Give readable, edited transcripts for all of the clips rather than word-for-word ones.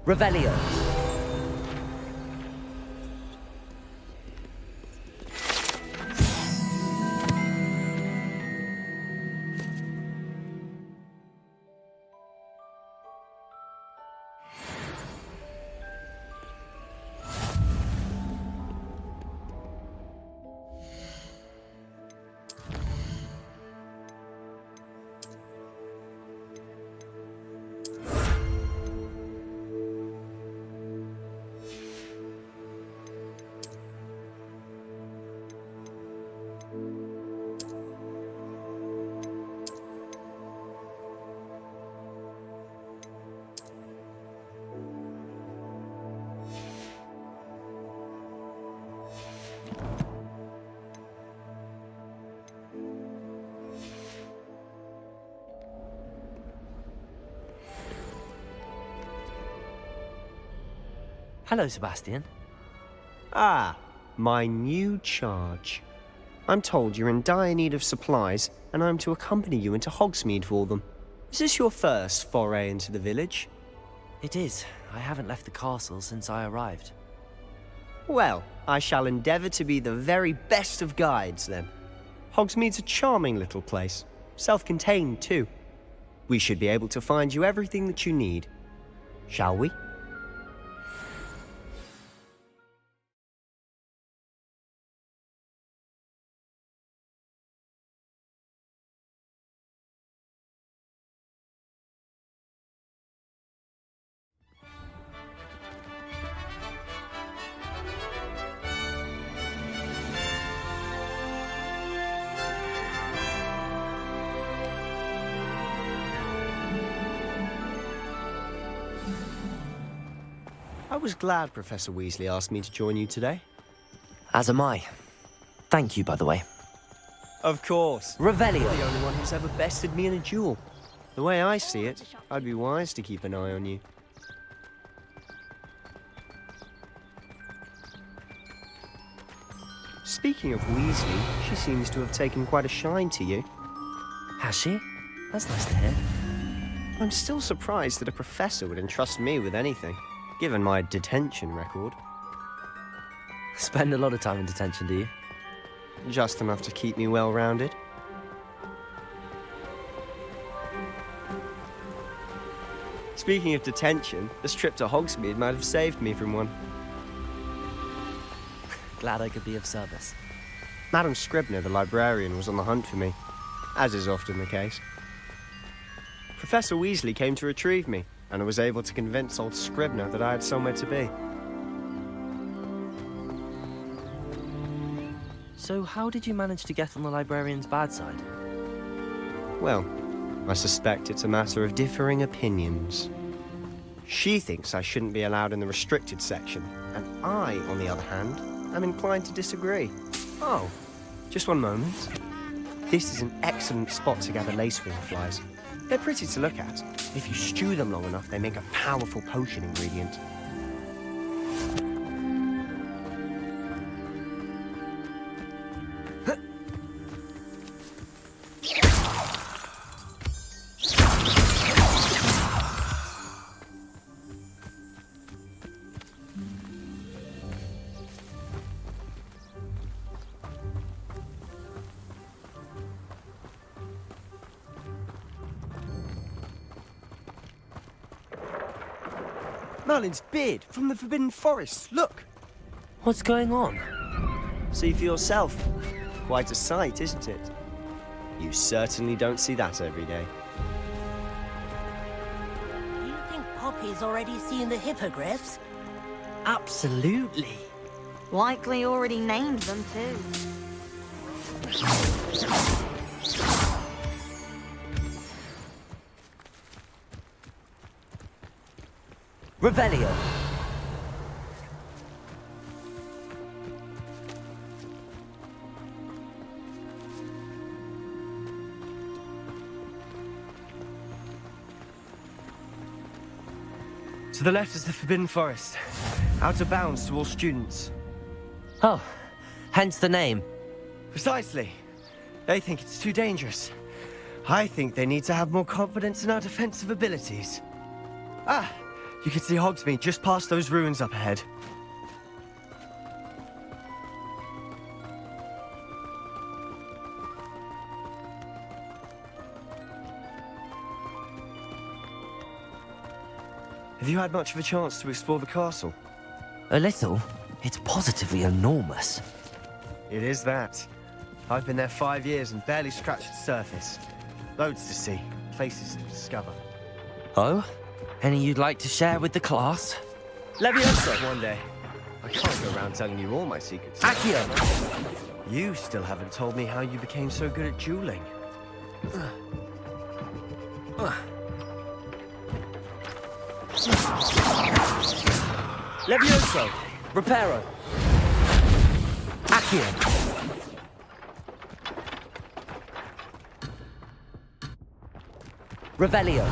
Revelio. Hello, Sebastian. Ah, my new charge. I'm told you're in dire need of supplies, and I'm to accompany you into Hogsmeade for them. Is this your first foray into the village? It is. I haven't left the castle since I arrived. Well, I shall endeavour to be the very best of guides, then. Hogsmeade's a charming little place. Self-contained, too. We should be able to find you everything that you need. Shall we? I was glad Professor Weasley asked me to join you today. As am I. Thank you, by the way. Of course. Revelio. You're the only one who's ever bested me in a duel. The way I see it, I'd be wise to keep an eye on you. Speaking of Weasley, she seems to have taken quite a shine to you. Has she? That's nice to hear. I'm still surprised that a professor would entrust me with anything, given my detention record. Spend a lot of time in detention, do you? Just enough to keep me well-rounded. Speaking of detention, this trip to Hogsmeade might have saved me from one. Glad I could be of service. Madam Scribner, the librarian, was on the hunt for me, as is often the case. Professor Weasley came to retrieve me, and I was able to convince old Scribner that I had somewhere to be. So how did you manage to get on the librarian's bad side? Well, I suspect it's a matter of differing opinions. She thinks I shouldn't be allowed in the restricted section, and I, on the other hand, am inclined to disagree. Oh, just one moment. This is an excellent spot to gather lacewing flies. They're pretty to look at. If you stew them long enough, they make a powerful potion ingredient. Merlin's beard from the Forbidden Forest, look! What's going on? See for yourself. Quite a sight, isn't it? You certainly don't see that every day. You think Poppy's already seen the hippogriffs? Absolutely. Likely already named them too. Revelio. To the left is the Forbidden Forest. Out of bounds to all students. Oh, hence the name. Precisely. They think it's too dangerous. I think they need to have more confidence in our defensive abilities. Ah, you can see Hogsmeade just past those ruins up ahead. Have you had much of a chance to explore the castle? A little. It's positively enormous. It is that. I've been there 5 years and barely scratched the surface. Loads to see, places to discover. Oh? Any you'd like to share with the class? Leviosa! One day. I can't go around telling you all my secrets. Accio! You still haven't told me how you became so good at dueling. Levioso! Reparo! Accio! Revelio!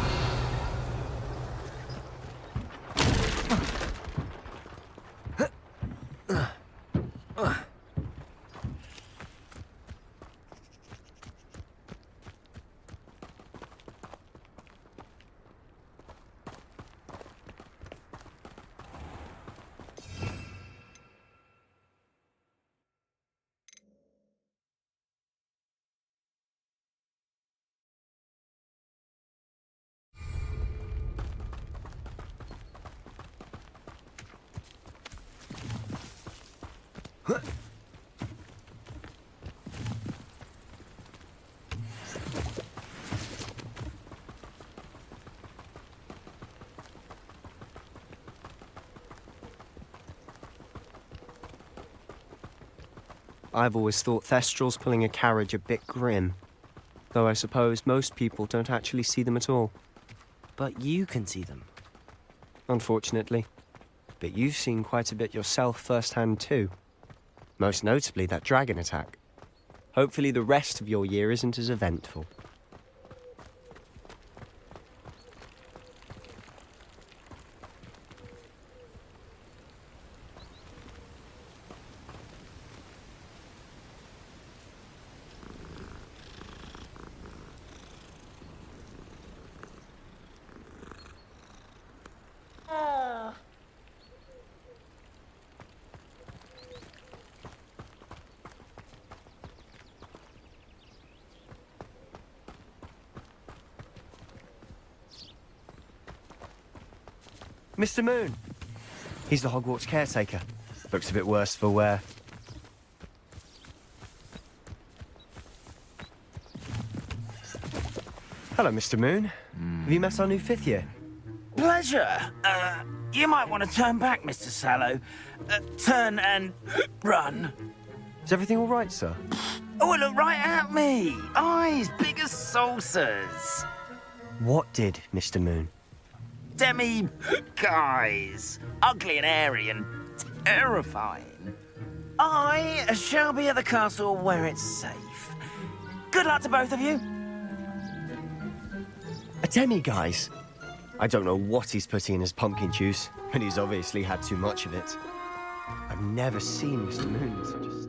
I've always thought Thestrals pulling a carriage a bit grim. Though I suppose most people don't actually see them at all. But you can see them. Unfortunately. But you've seen quite a bit yourself firsthand too. Most notably that dragon attack. Hopefully the rest of your year isn't as eventful. Mr. Moon. He's the Hogwarts caretaker. Looks a bit worse for wear. Hello, Mr. Moon. Have you met our new 5th year? Pleasure. You might want to turn back, Mr. Sallow. Turn and run. Is everything all right, sir? Oh, look right at me. Eyes big as saucers. What did, Mr. Moon? Guys. Ugly and airy and terrifying. I shall be at the castle where it's safe. Good luck to both of you. A demi-guise? I don't know what he's putting in his pumpkin juice, but he's obviously had too much of it. I've never seen Mr. Moon in such a state.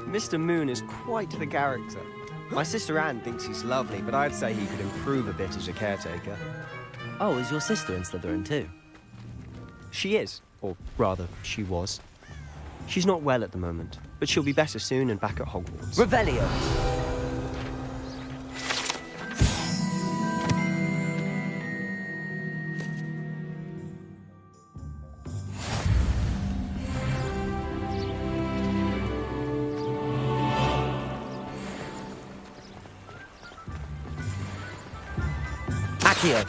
Mr. Moon is quite the character. My sister Anne thinks he's lovely, but I'd say he could improve a bit as a caretaker. Oh, is your sister in Slytherin too? She is, or rather, she was. She's not well at the moment, but she'll be better soon and back at Hogwarts. Revelio! Accio!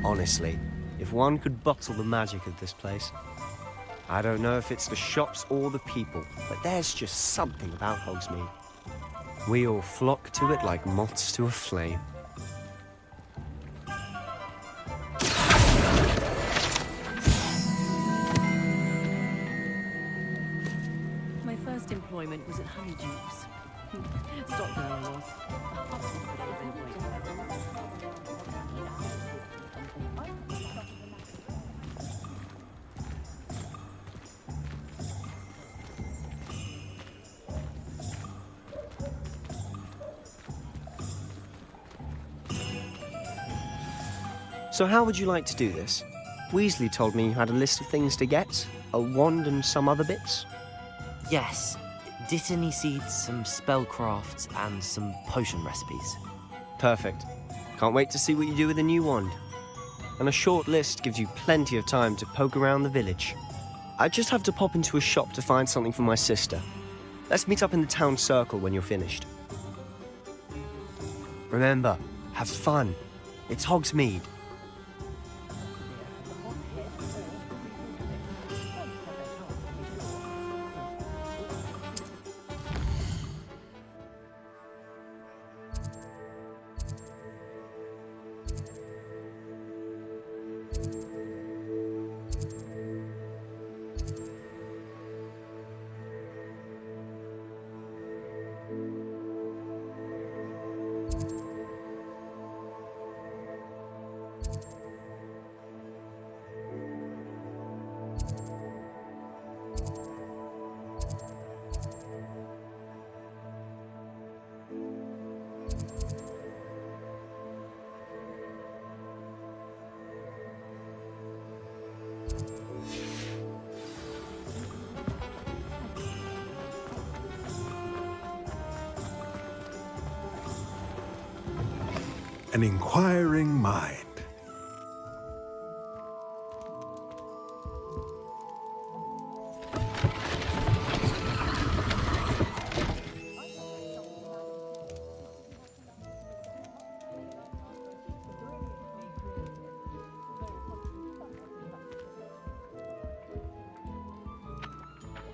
Honestly, if one could bottle the magic of this place, I don't know if it's the shops or the people, but there's just something about Hogsmeade. We all flock to it like moths to a flame. My first employment was at Honeydews. Stock girl I was. So how would you like to do this? Weasley told me you had a list of things to get, a wand and some other bits. Yes, Dittany seeds, some spellcrafts, and some potion recipes. Perfect. Can't wait to see what you do with the new wand. And a short list gives you plenty of time to poke around the village. I just have to pop into a shop to find something for my sister. Let's meet up in the town circle when you're finished. Remember, have fun. It's Hogsmeade. An inquiring mind.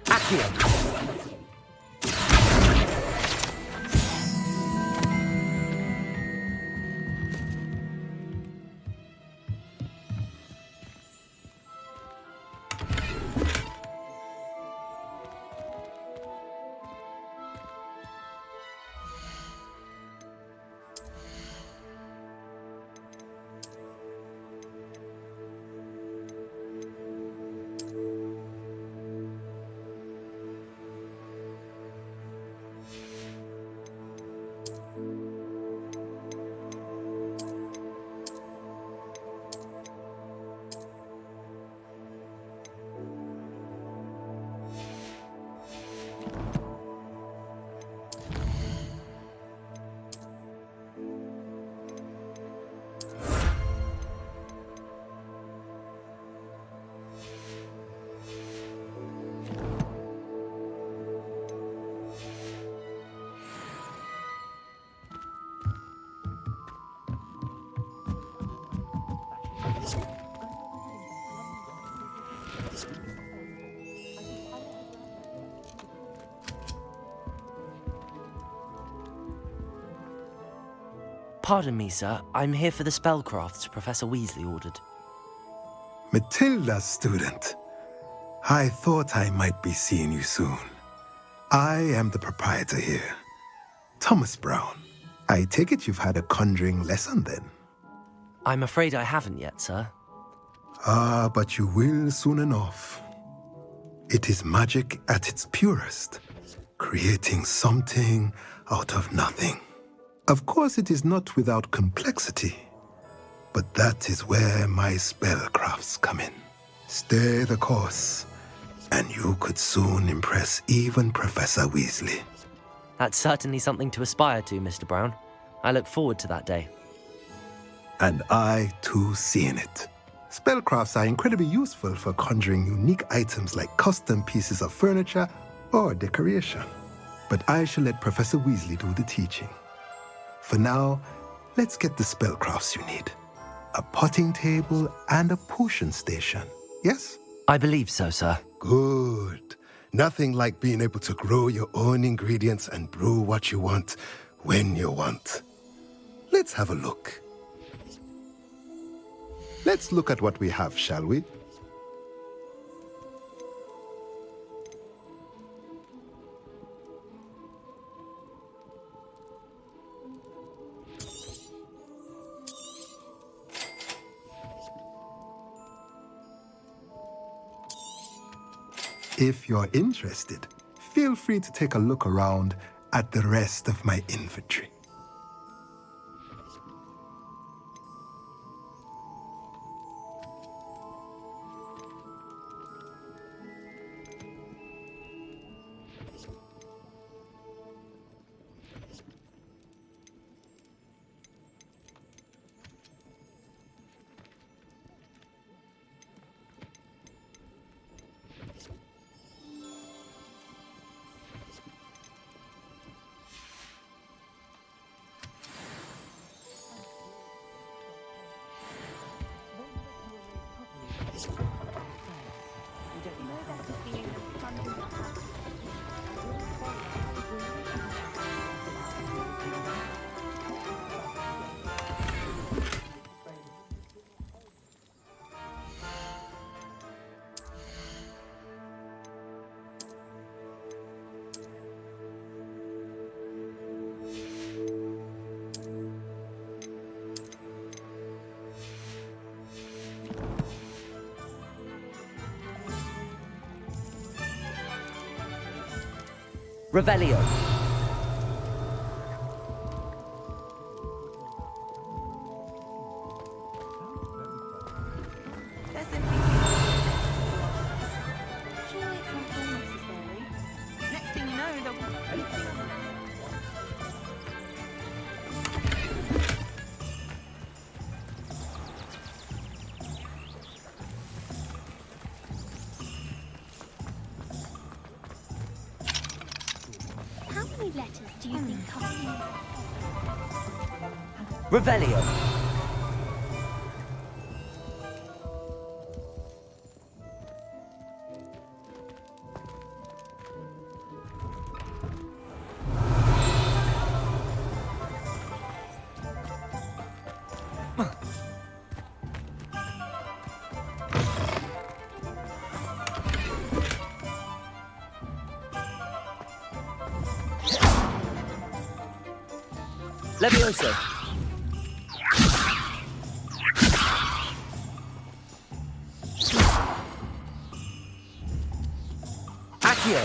Accio! Pardon me, sir. I'm here for the spellcrafts Professor Weasley ordered. Matilda's student. I thought I might be seeing you soon. I am the proprietor here, Thomas Brown. I take it you've had a conjuring lesson then? I'm afraid I haven't yet, sir. Ah, but you will soon enough. It is magic at its purest, creating something out of nothing. Of course, it is not without complexity, but that is where my spellcrafts come in. Stay the course, and you could soon impress even Professor Weasley. That's certainly something to aspire to, Mr. Brown. I look forward to that day. And I, too, seeing it. Spellcrafts are incredibly useful for conjuring unique items like custom pieces of furniture or decoration. But I shall let Professor Weasley do the teaching. For now, let's get the spellcrafts you need. A potting table and a potion station, yes? I believe so, sir. Good. Nothing like being able to grow your own ingredients and brew what you want when you want. Let's have a look. Let's look at what we have, shall we? If you're interested, feel free to take a look around at the rest of my inventory. Revelio. Surely it's not all necessary. Next thing you know, they'll... How many letters do you think are... Revelio. Levioso. Accio.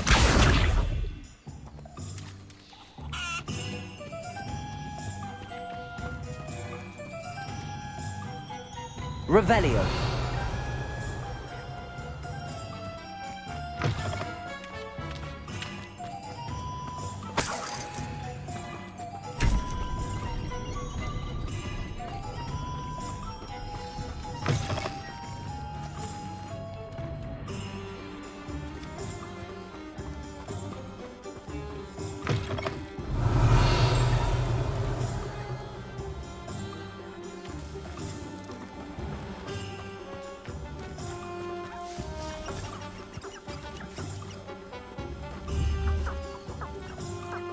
Revelio.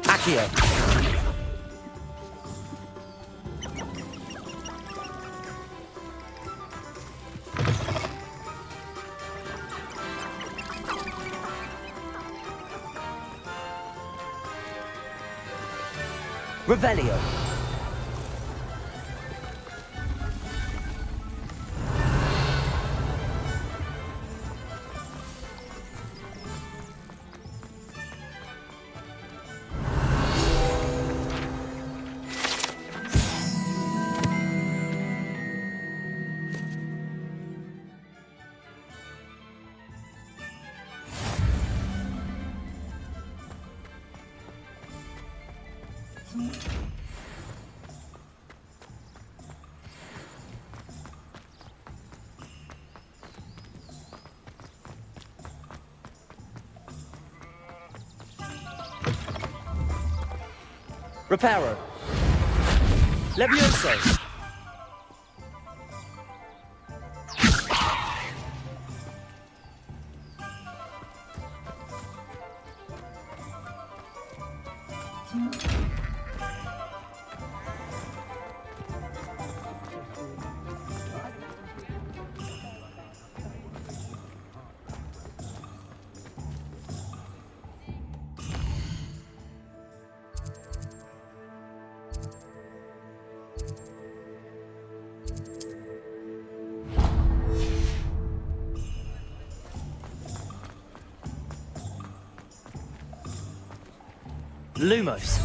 Accio. Revelio. Reparo. Levioso. Lumos.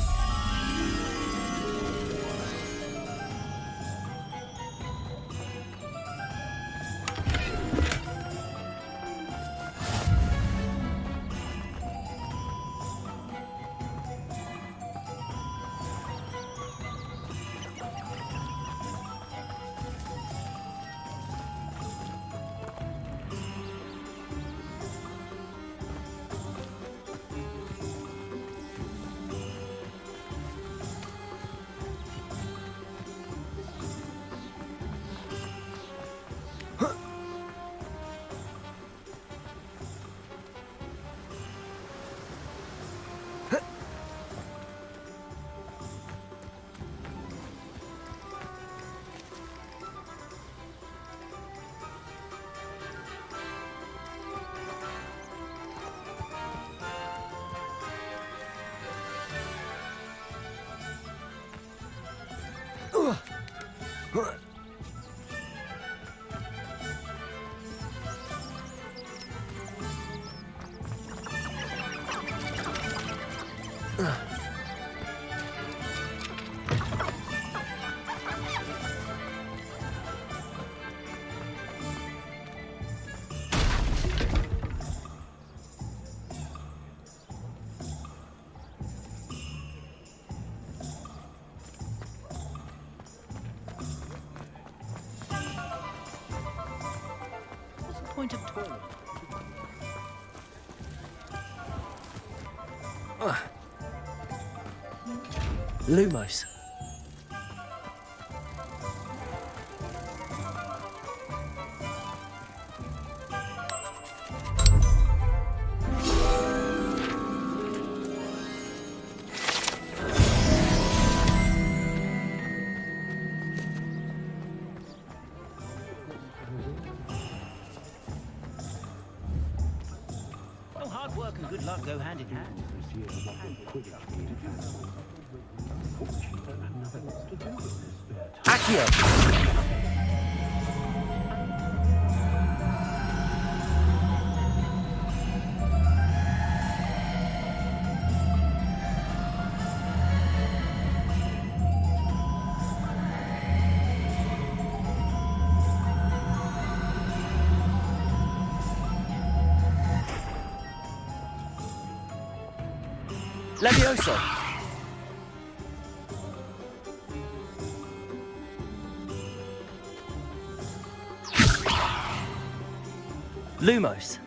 What's the point of talking? Lumos. Oh, hard work and good luck go hand in hand. Accio. Levioso. Lumos.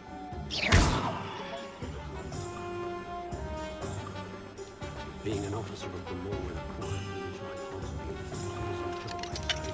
Being an officer of the law in a quiet village like Hogsmeade is not an easy job, I'd say.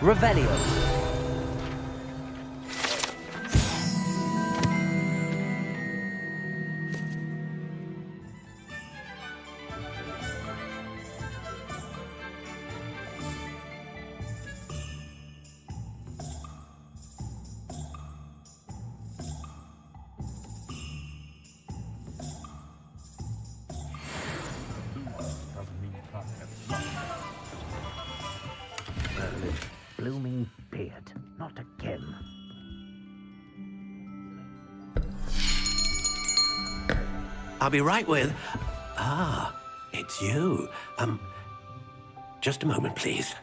Revelio. Blooming beard. Not again. I'll be right with... Ah, it's you. Just a moment, please.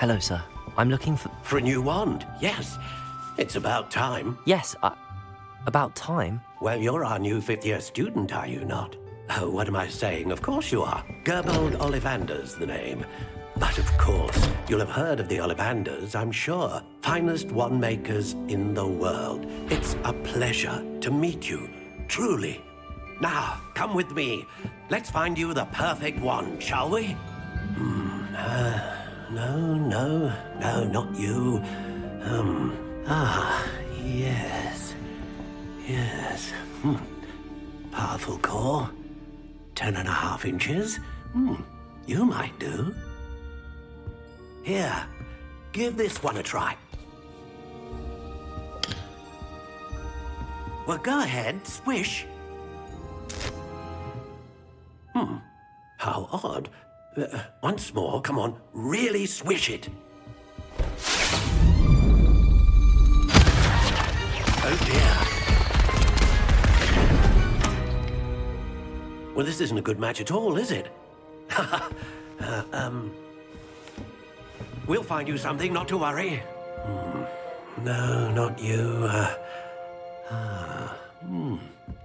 Hello, sir. I'm looking for... For a new wand, yes. It's about time. Yes, about time. Well, you're our new fifth-year student, are you not? Oh, what am I saying? Of course you are. Gerbold Ollivander's the name. But of course, you'll have heard of the Ollivanders, I'm sure. Finest wand makers in the world. It's a pleasure to meet you, truly. Now, come with me. Let's find you the perfect wand, shall we? No, not you. Yes. Powerful core. 10.5 inches. You might do. Here, give this one a try. Well, go ahead, swish. How odd. Once more, come on, really swish it. Oh dear. Well, this isn't a good match at all, is it? We'll find you something, not to worry. No, not you.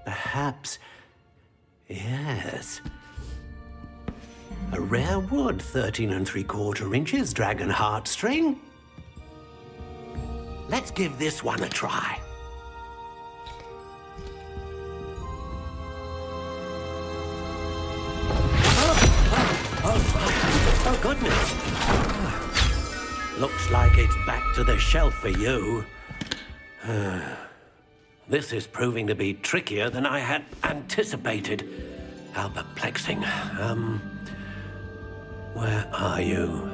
Perhaps. Yes. A rare wood, 13 3/4 inches, dragon heartstring. Let's give this one a try. Oh, goodness. Looks like it's back to the shelf for you. This is proving to be trickier than I had anticipated. How perplexing. Where are you?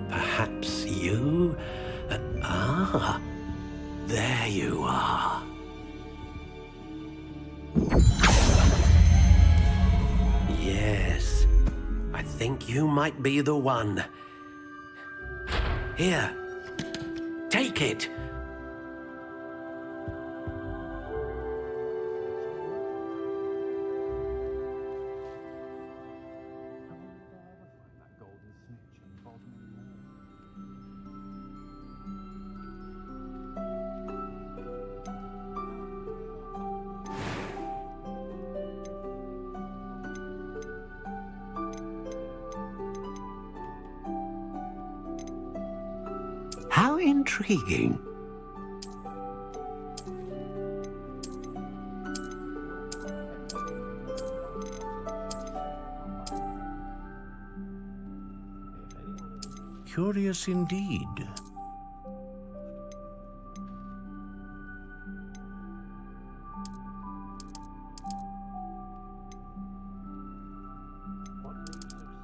Perhaps you? There you are. Yes, I think you might be the one. Here, take it. How intriguing. Curious indeed.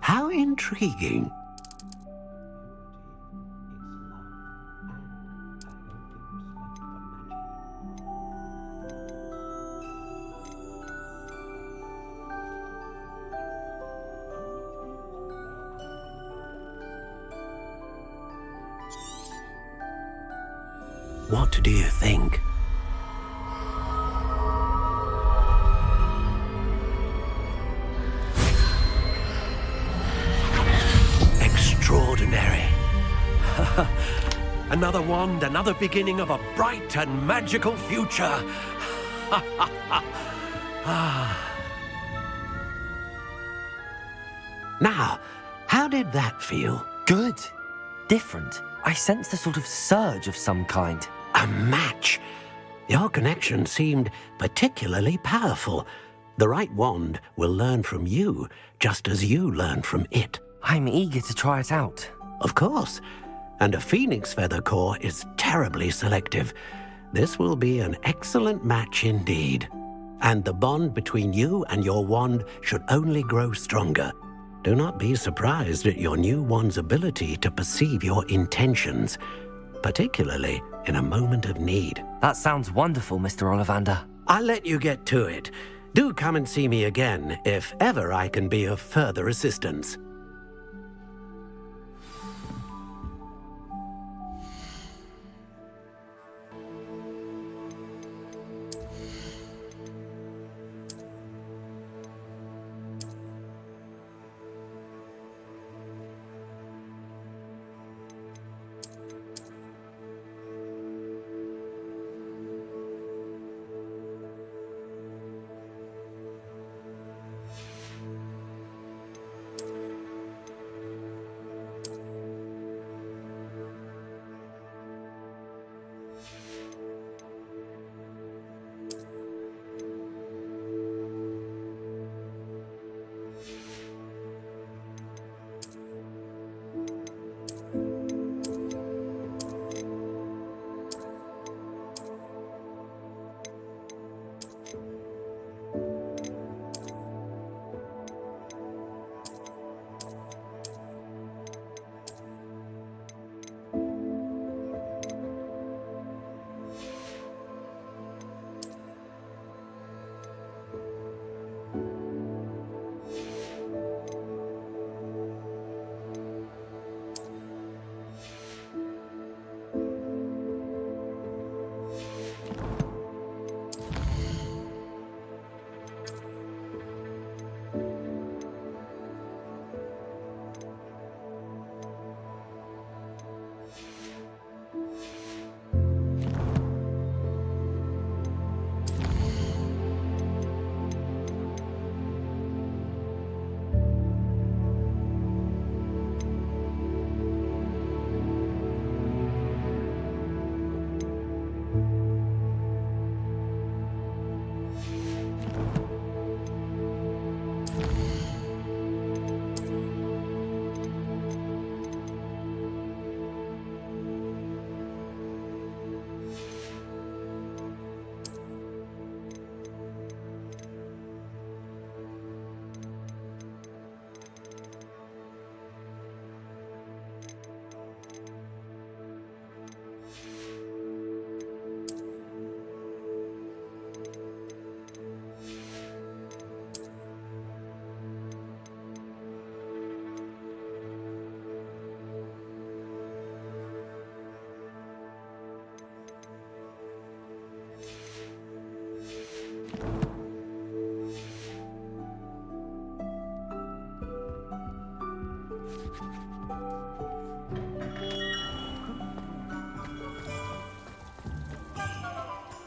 How intriguing. What do you think? Extraordinary. Another wand, another beginning of a bright and magical future. Now, how did that feel? Good. Different. I sensed a sort of surge of some kind. A match. Your connection seemed particularly powerful. The right wand will learn from you, just as you learn from it. I'm eager to try it out. Of course. And a phoenix feather core is terribly selective. This will be an excellent match indeed. And the bond between you and your wand should only grow stronger. Do not be surprised at your new wand's ability to perceive your intentions, particularly in a moment of need. That sounds wonderful, Mr. Ollivander. I'll let you get to it. Do come and see me again if ever I can be of further assistance.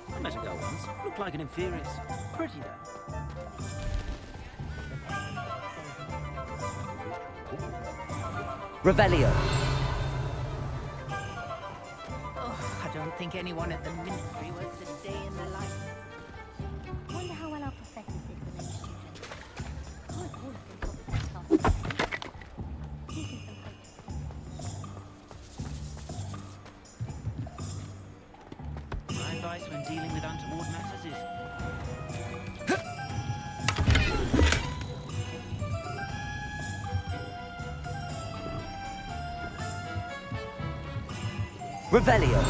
I met a girl once. Looked like an inferior. Pretty though. Revelio. Oh, I don't think anyone at the Ministry works a day in their life. Wonder how well our professors did when they were students. Can't all of them top their class. Keeping some hope. My advice when dealing with untoward matters is Revelio.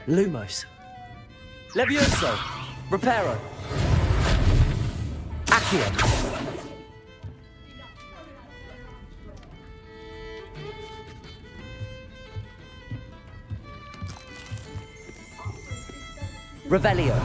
Lumos. Levioso. Reparo. Accio. Revelio.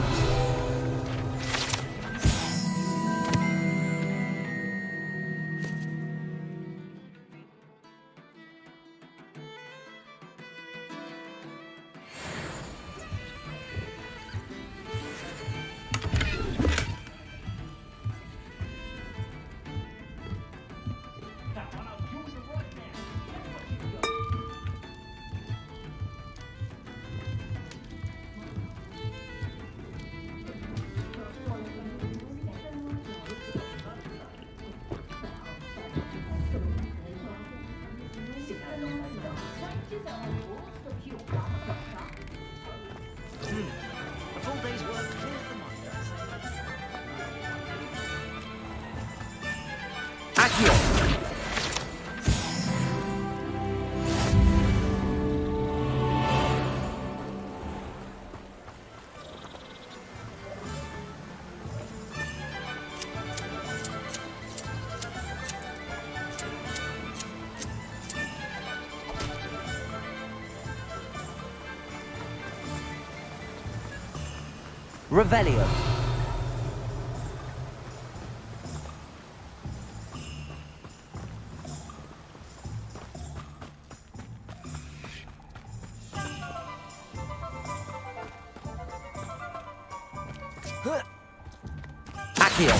a full day's work clears the mind, I say. Accio. Revelio. Accio.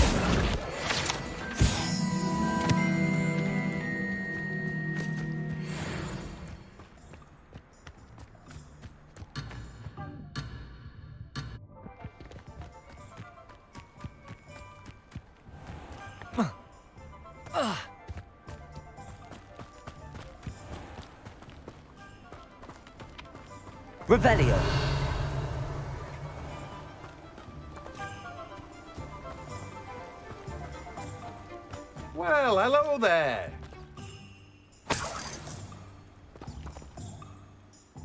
Revelio. Well, hello there.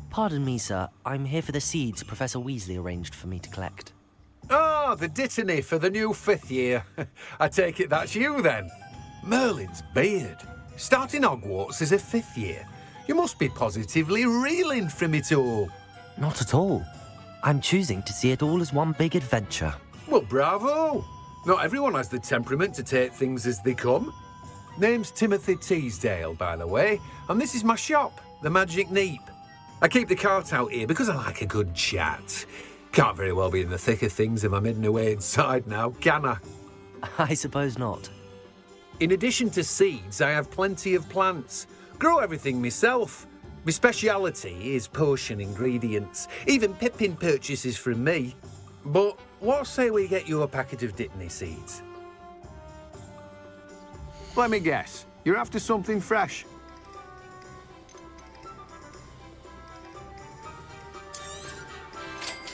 Pardon me, sir. I'm here for the seeds Professor Weasley arranged for me to collect. Ah, the dittany for the new 5th year. I take it that's you then. Merlin's beard. Starting Hogwarts as a 5th year. You must be positively reeling from it all. Not at all. I'm choosing to see it all as one big adventure. Well, bravo. Not everyone has the temperament to take things as they come. Name's Timothy Teasdale, by the way, and this is my shop, the Magic Neep. I keep the cart out here because I like a good chat. Can't very well be in the thick of things if I'm hidden away inside now, can I? I suppose not. In addition to seeds, I have plenty of plants. Grow everything myself. My speciality is potion ingredients. Even Pippin purchases from me. But what say we get you a packet of Dittany seeds? Let me guess. You're after something fresh.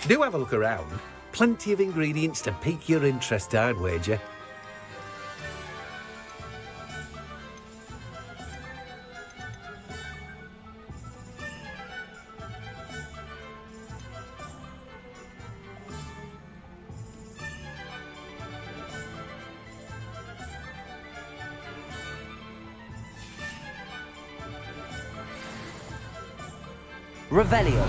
Do have a look around. Plenty of ingredients to pique your interest, I'd wager. Revelio.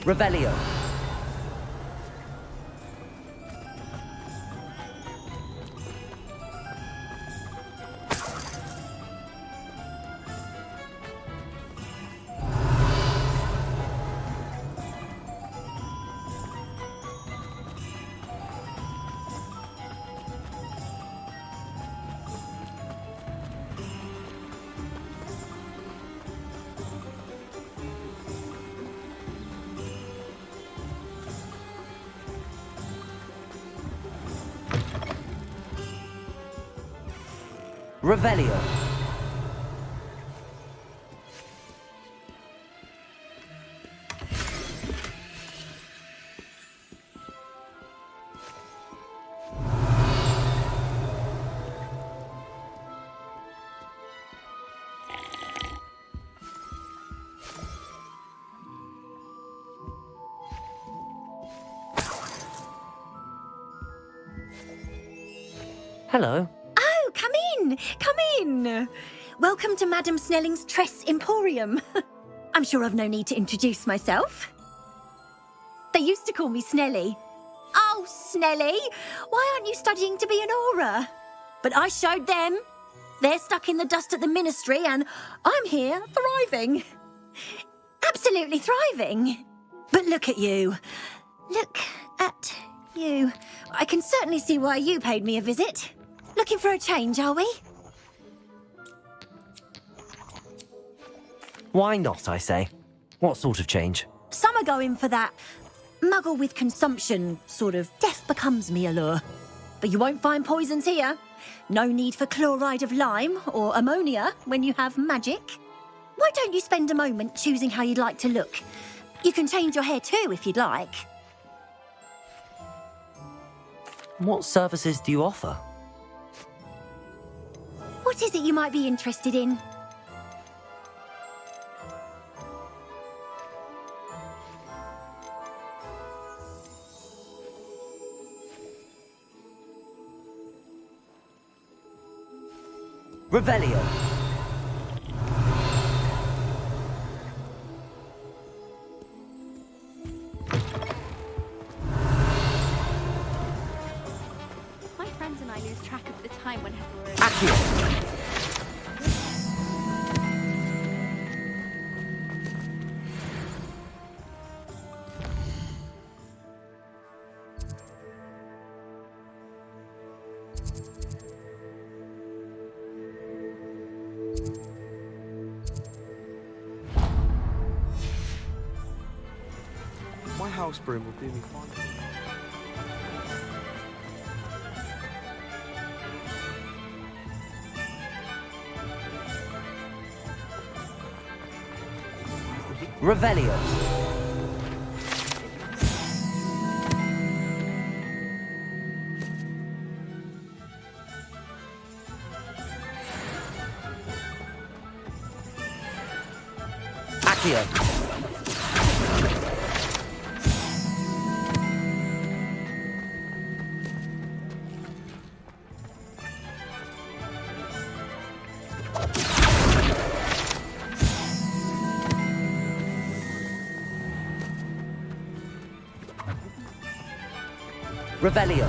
Revelio. Revelio. Hello. Oh, come in! Come in! Welcome to Madame Snelling's Tress Emporium. I'm sure I've no need to introduce myself. They used to call me Snelly. Oh, Snelly! Why aren't you studying to be an aura? But I showed them. They're stuck in the dust at the ministry and I'm here, thriving. Absolutely thriving. But look at you. Look at you. I can certainly see why you paid me a visit. Looking for a change, are we? Why not, I say? What sort of change? Some are going for that muggle with consumption, sort of death becomes me allure. But you won't find poisons here. No need for chloride of lime or ammonia when you have magic. Why don't you spend a moment choosing how you'd like to look? You can change your hair too if you'd like. What services do you offer? What is it you might be interested in? Revelio. My friends and I lose track of the time whenever we're Accio. My house broom will do me fine. Revelio. Accio. Revelio.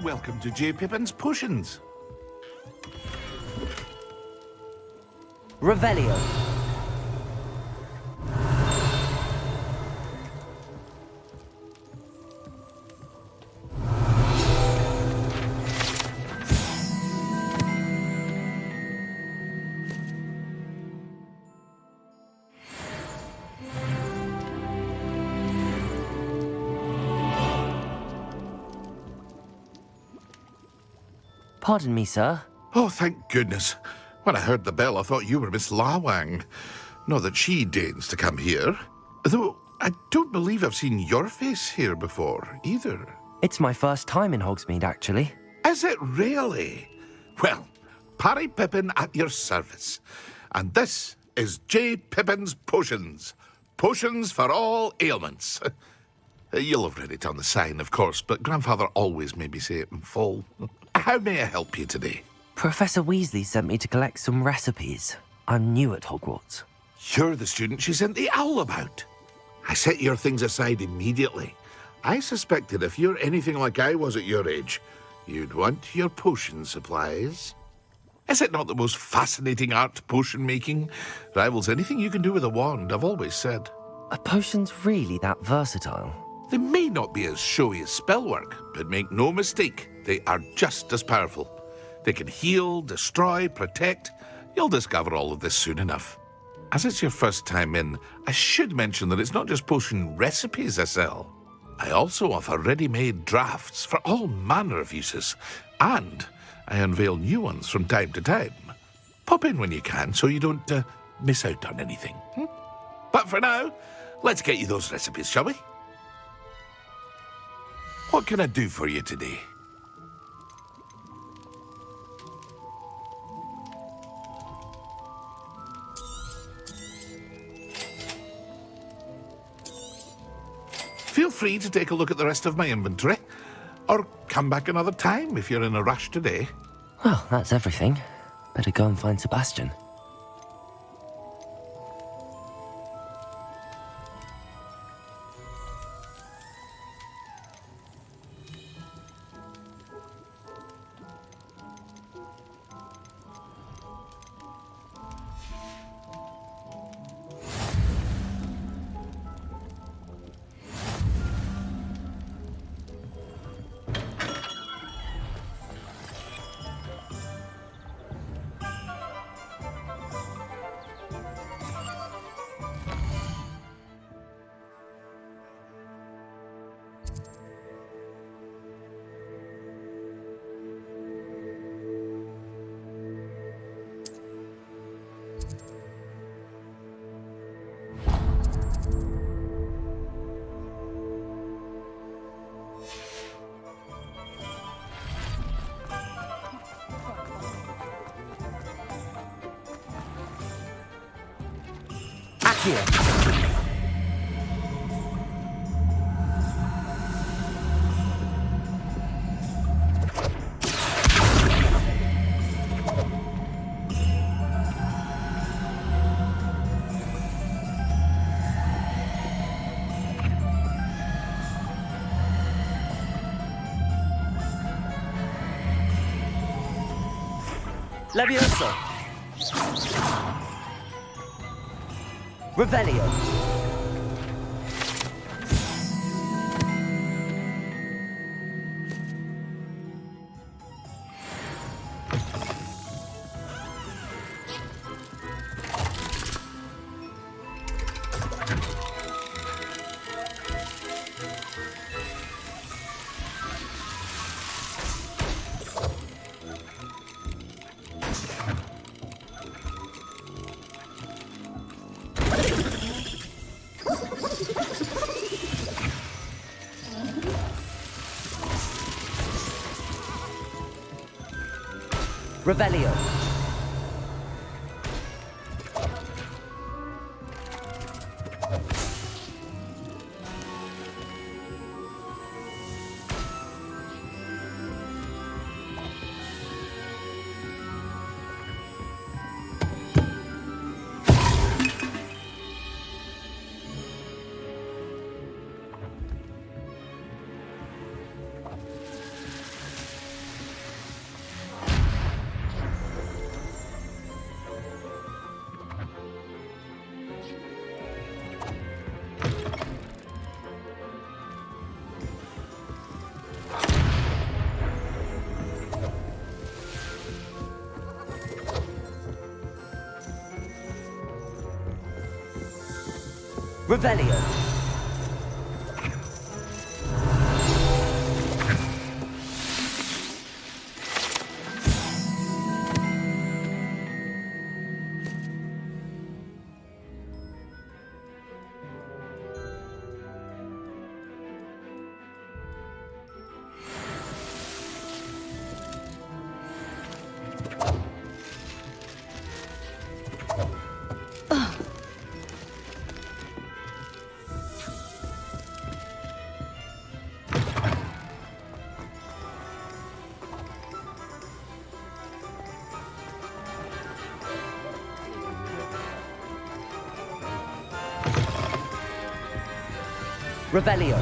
Welcome to J. Pippin's Potions. Revelio. Pardon me, sir. Oh, thank goodness. When I heard the bell, I thought you were Miss Lawang. Not that she deigns to come here. Though, I don't believe I've seen your face here before, either. It's my first time in Hogsmeade, actually. Is it really? Well, Parry Pippin at your service. And this is J. Pippin's Potions. Potions for all ailments. You'll have read it on the sign, of course, but Grandfather always made me say it in full. How may I help you today? Professor Weasley sent me to collect some recipes. I'm new at Hogwarts. You're the student she sent the owl about. I set your things aside immediately. I suspected if you're anything like I was at your age, you'd want your potion supplies. Is it not the most fascinating art, potion making? Rivals anything you can do with a wand, I've always said. Are potions really that versatile? They may not be as showy as spellwork, but make no mistake, they are just as powerful. They can heal, destroy, protect. You'll discover all of this soon enough. As it's your first time in, I should mention that it's not just potion recipes I sell. I also offer ready-made drafts for all manner of uses, and I unveil new ones from time to time. Pop in when you can so you don't miss out on anything. But for now, let's get you those recipes, shall we? What can I do for you today? Feel free to take a look at the rest of my inventory, or come back another time if you're in a rush today. Well, that's everything. Better go and find Sebastian. Levioso. Revelio. Revelio. Revelio. Revelio.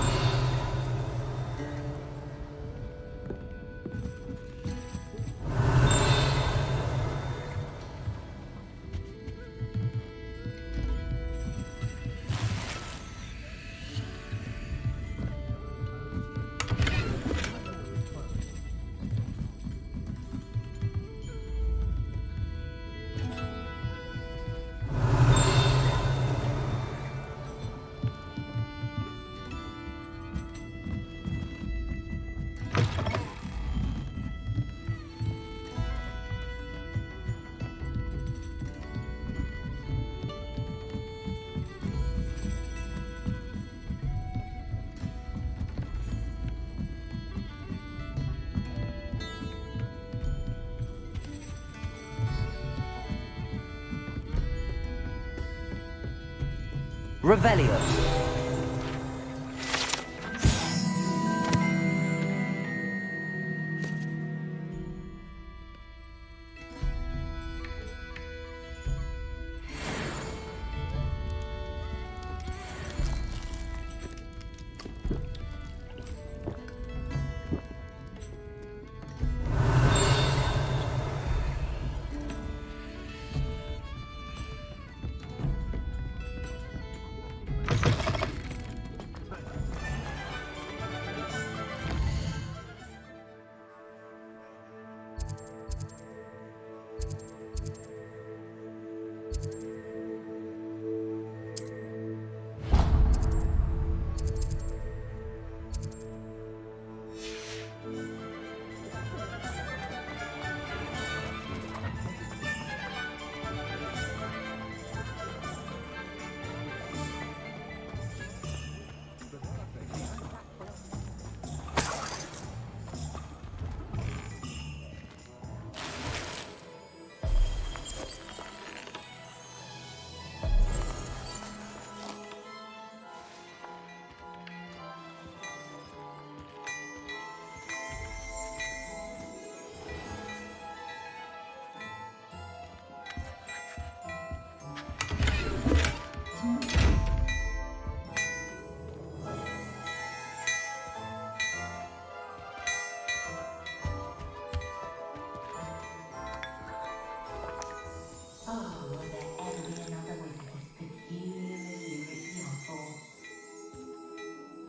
Revelio.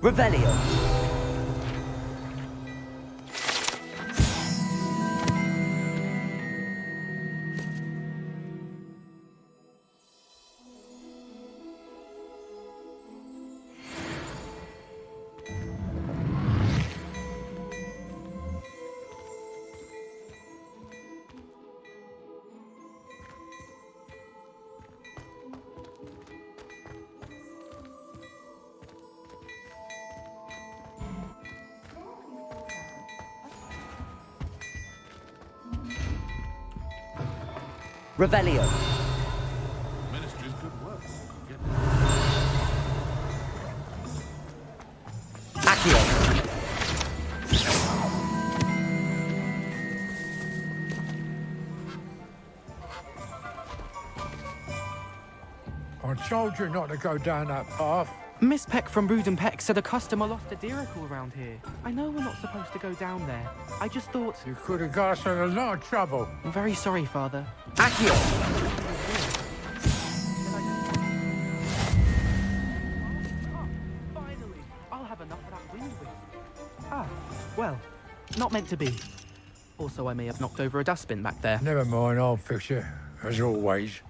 Revelio. Revelio. Ministry's good work. Accio. I told you not to go down that path. Miss Peck from Brood and Peck said a customer lost a diricle around here. I know we're not supposed to go down there. I just thought... You could have got us in a lot of trouble. I'm very sorry, Father. Accio. Finally! I'll have enough of that wind whip. Ah, well, not meant to be. Also, I may have knocked over a dustbin back there. Never mind, I'll fix it, as always.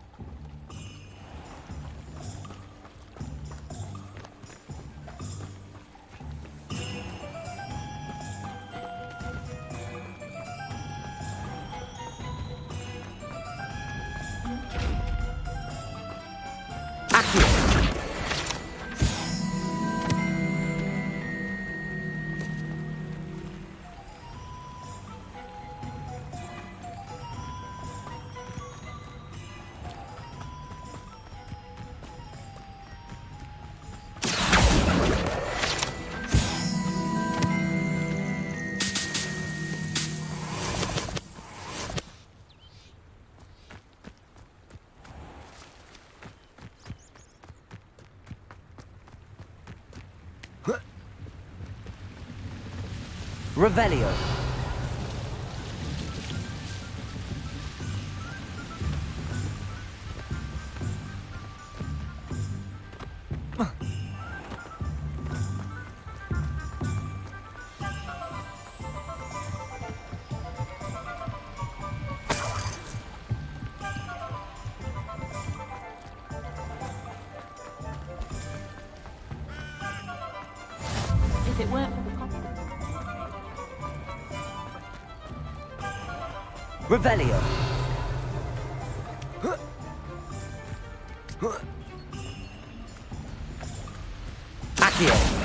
Revelio. If it weren't for the Revelio. Accio.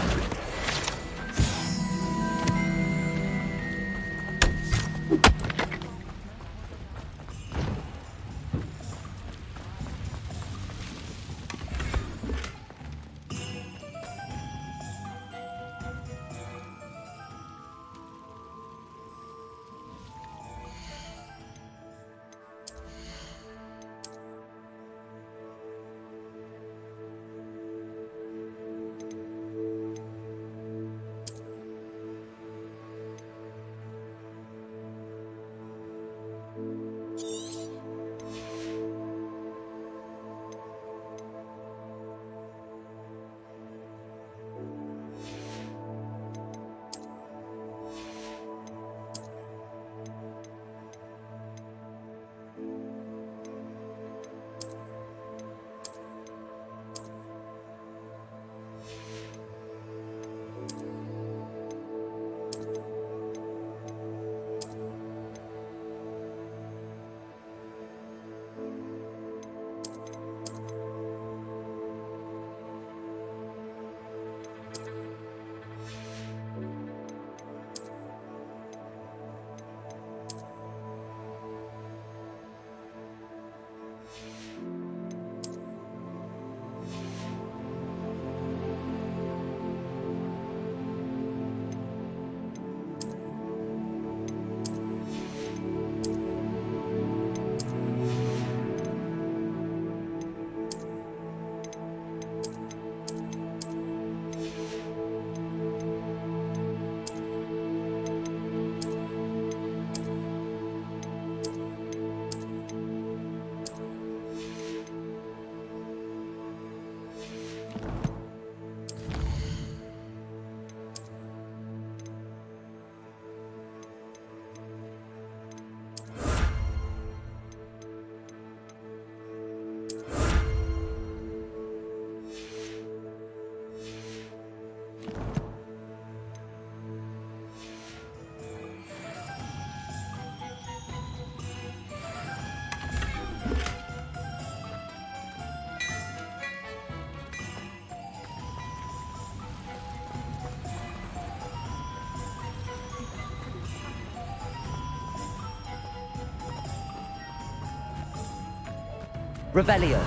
Revelio.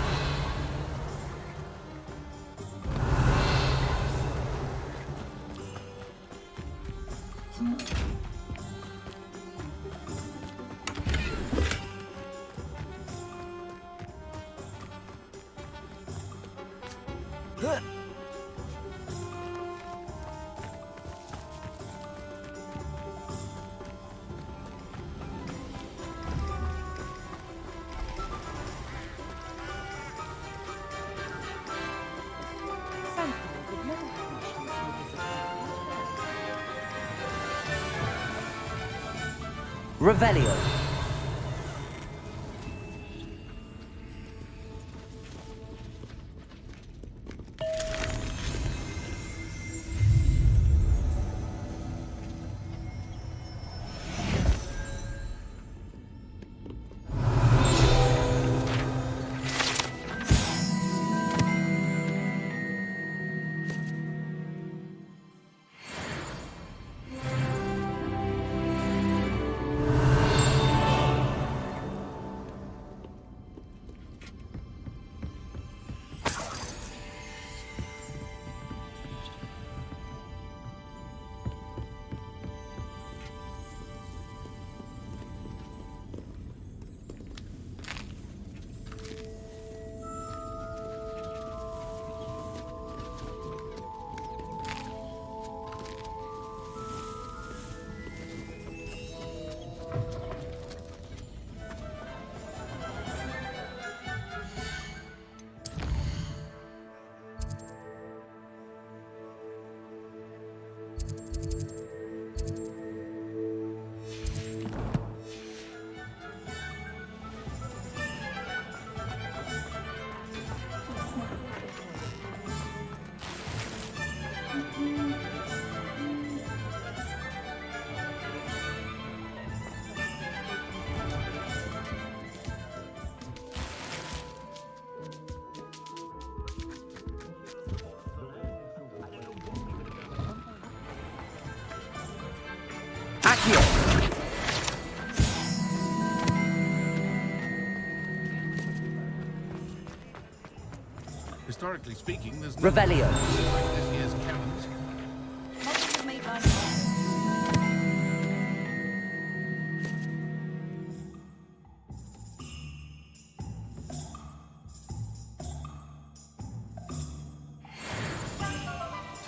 Revelio. Historically speaking, there's no Revelio. like this year's cannons.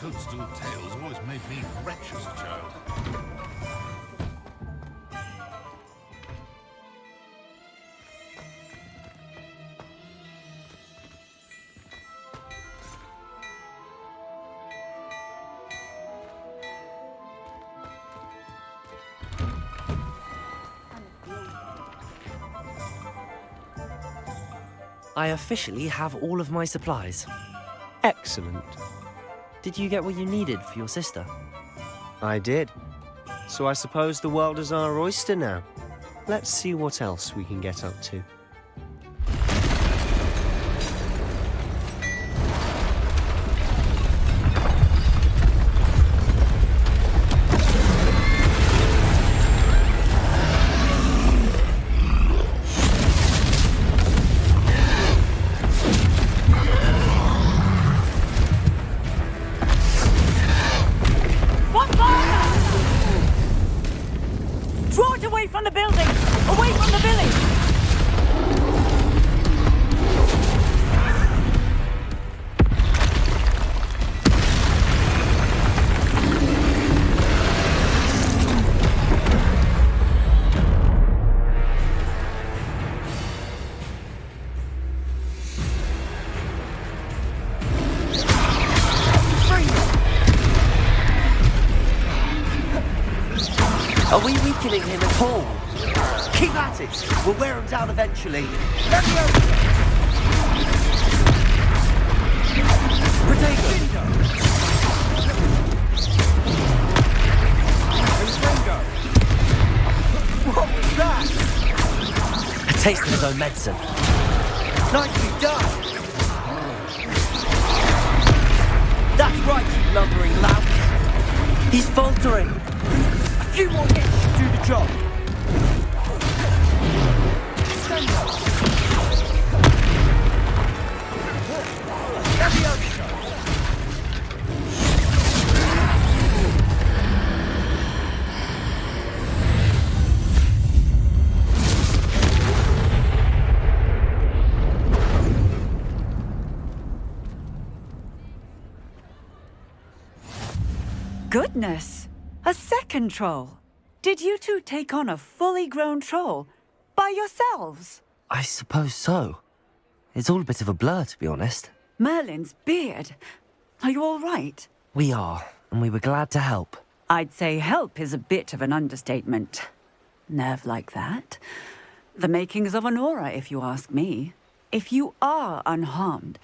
Toadstool tales always made me wretch as a child. I officially have all of my supplies. Excellent. Did you get what you needed for your sister? I did. So I suppose the world is our oyster now. Let's see what else we can get up to. Draw it away from the building! Away from the village! Are we weakening him at all? Keep at it! We'll wear him down eventually. What was that? A taste of his own medicine. Nicely done! That's right, you lumbering lout. He's faltering. A few more hits should do the job. Goodness! A second troll! Did you two take on a fully grown troll? By yourselves? I suppose so. It's all a bit of a blur, to be honest. Merlin's beard. Are you all right? We are, and we were glad to help. I'd say help is a bit of an understatement. Nerve like that. The makings of an aura, if you ask me. If you are unharmed,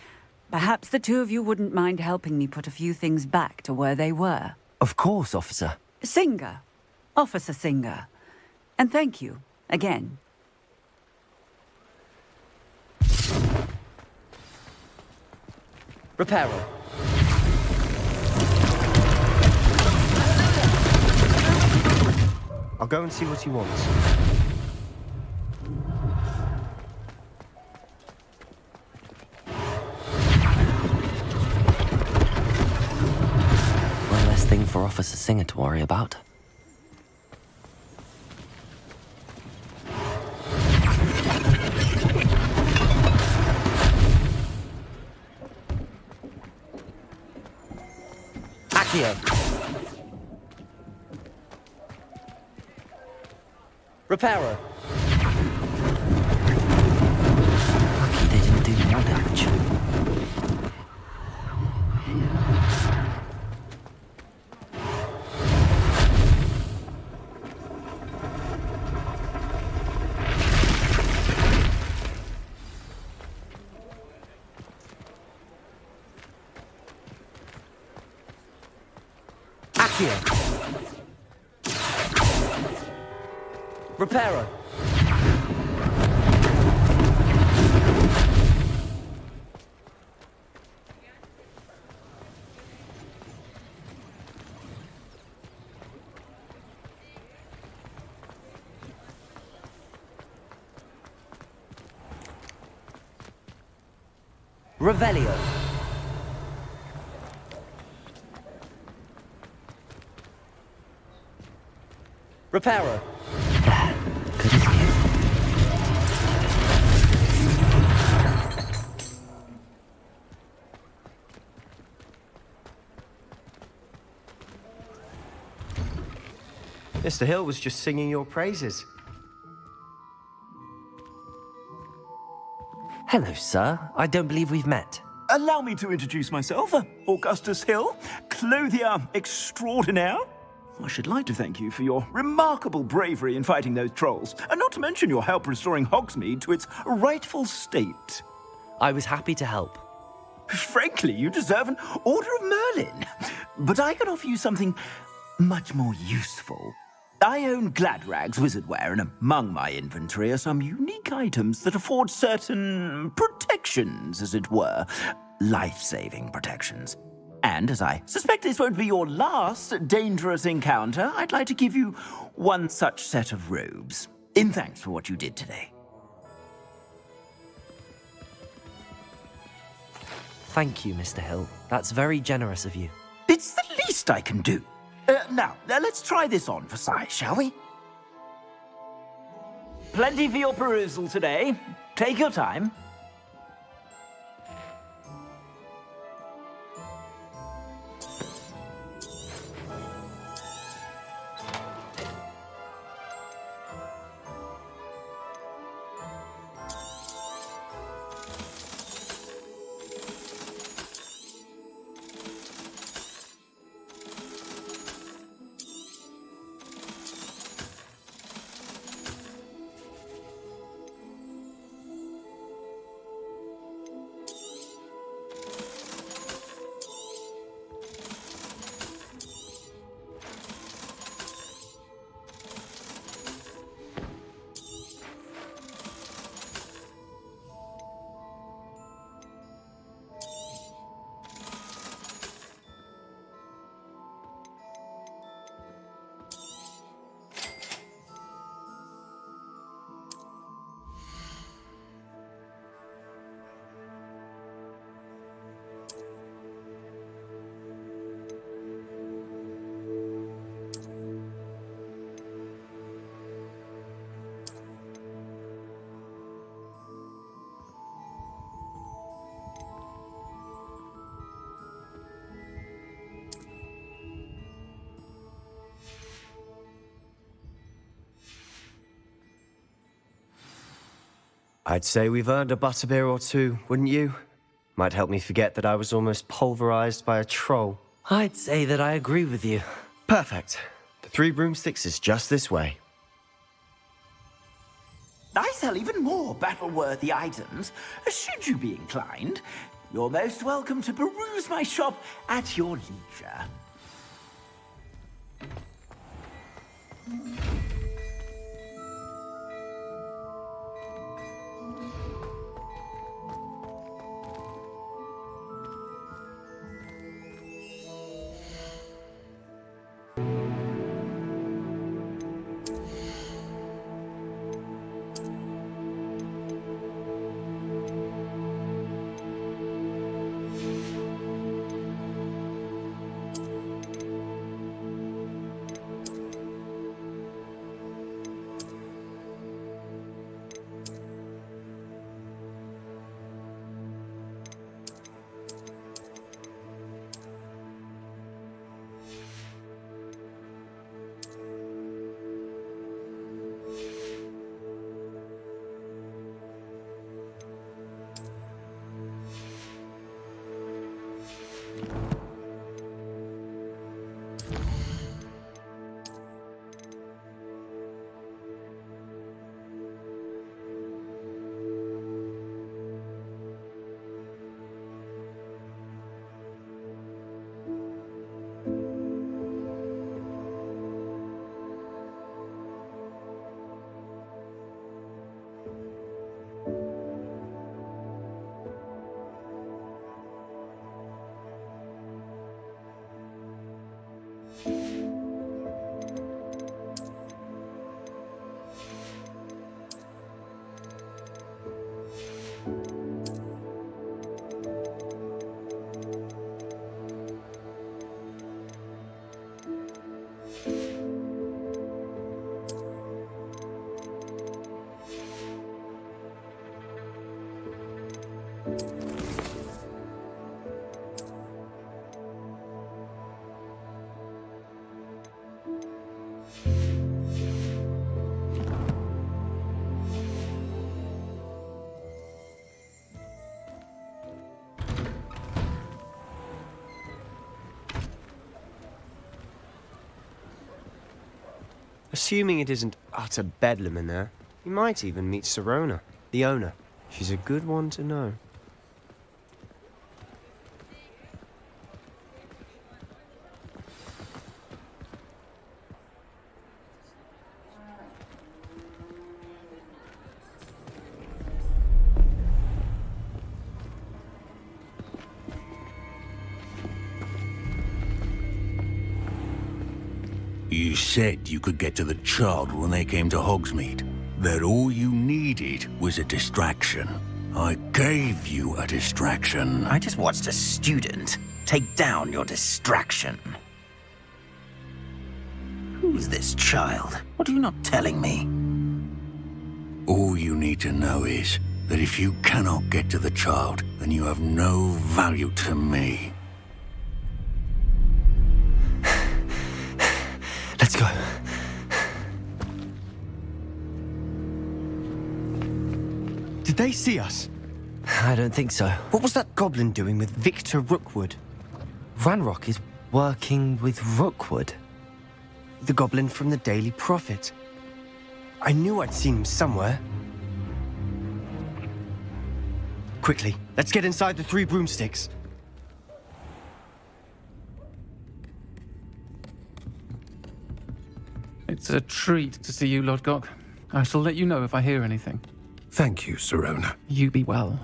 perhaps the two of you wouldn't mind helping me put a few things back to where they were. Of course, officer. Singer. Officer Singer. And thank you, again. Reparo. I'll go and see what he wants. One less thing for Officer Singer to worry about. Accio. Reparo. Lucky they didn't do more damage. Accio. Reparo. Revelio. Reparo. Good as you. Mr. Hill was just singing your praises. Hello, sir. I don't believe we've met. Allow me to introduce myself, Augustus Hill, clothier extraordinaire. I should like to thank you for your remarkable bravery in fighting those trolls, and not to mention your help restoring Hogsmeade to its rightful state. I was happy to help. Frankly, you deserve an Order of Merlin. But I can offer you something much more useful. I own Gladrag's wizardware, and among my inventory are some unique items that afford certain protections, as it were. Life-saving protections. And as I suspect this won't be your last dangerous encounter, I'd like to give you one such set of robes, in thanks for what you did today. Thank you, Mr. Hill. That's very generous of you. It's the least I can do. Now, let's try this on for size, shall we? Plenty for your perusal today. Take your time. I'd say we've earned a butterbeer or two, wouldn't you? Might help me forget that I was almost pulverized by a troll. I'd say that I agree with you. Perfect. The 3 broomsticks is just this way. I sell even more battle-worthy items. Should you be inclined, you're most welcome to peruse my shop at your leisure. Assuming it isn't utter bedlam in there, you might even meet Sirona, the owner. She's a good one to know. You said you could get to the child when they came to Hogsmeade. That all you needed was a distraction. I gave you a distraction. I just watched a student take down your distraction. Who's this child? What are you not telling me? All you need to know is that if you cannot get to the child, then you have no value to me. Let's go. Did they see us? I don't think so. What was that goblin doing with Victor Rookwood? Ranrock is working with Rookwood. The goblin from the Daily Prophet. I knew I'd seen him somewhere. Quickly, let's get inside the 3 broomsticks. It's a treat to see you, Lodgok. I shall let you know if I hear anything. Thank you, Sirona. You be well.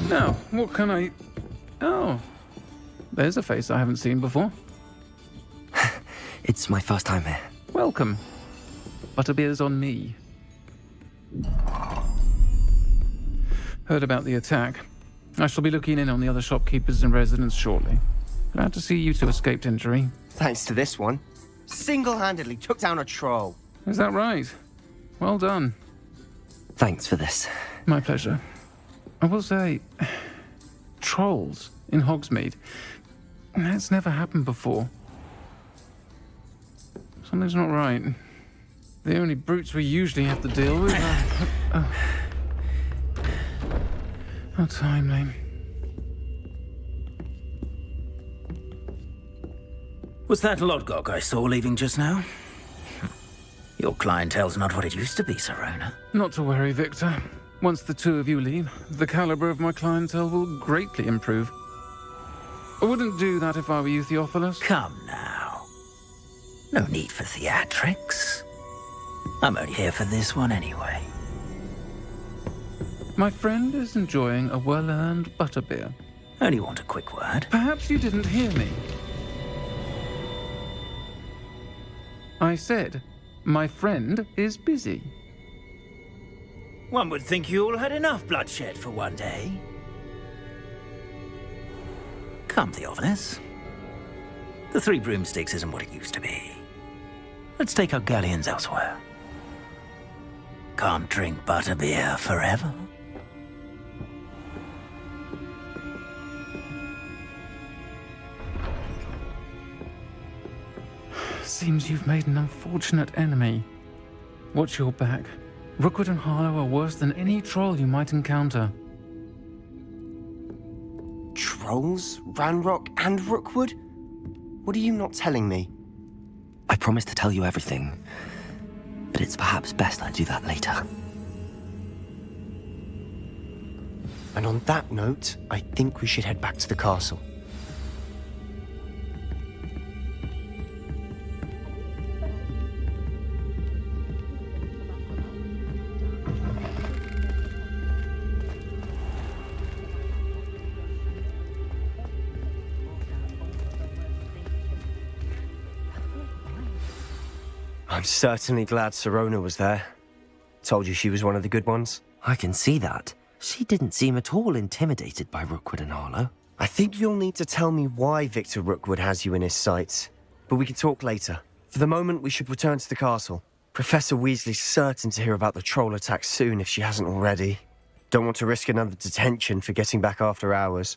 Now, what can I... Oh, there's a face I haven't seen before. It's my first time here. Welcome. Butterbeer's on me. Heard about the attack. I shall be looking in on the other shopkeepers and residents shortly. Glad to see you two escaped injury. Thanks to this one. Single-handedly took down a troll. Is that right? Well done. Thanks for this. My pleasure. I will say, trolls in Hogsmeade. That's never happened before. Something's not right. The only brutes we usually have to deal with are... How timely. Was that Lodgok I saw leaving just now? Your clientele's not what it used to be, Sirona. Not to worry, Victor. Once the 2 of you leave, the caliber of my clientele will greatly improve. I wouldn't do that if I were you, Theophilus. Come now. No need for theatrics. I'm only here for this one anyway. My friend is enjoying a well-earned butterbeer. Only want a quick word. Perhaps you didn't hear me. I said, my friend is busy. One would think you all had enough bloodshed for one day. Come, Theophilus. The 3 broomsticks isn't what it used to be. Let's take our galleons elsewhere. Can't drink butterbeer forever. Seems you've made an unfortunate enemy. Watch your back. Rookwood and Harlow are worse than any troll you might encounter. Trolls? Ranrock and Rookwood? What are you not telling me? I promise to tell you everything, but it's perhaps best I do that later. And on that note, I think we should head back to the castle. I'm certainly glad Sirona was there. Told you she was one of the good ones. I can see that. She didn't seem at all intimidated by Rookwood and Harlow. I think you'll need to tell me why Victor Rookwood has you in his sights, but we can talk later. For the moment, we should return to the castle. Professor Weasley's certain to hear about the troll attack soon if she hasn't already. Don't want to risk another detention for getting back after hours.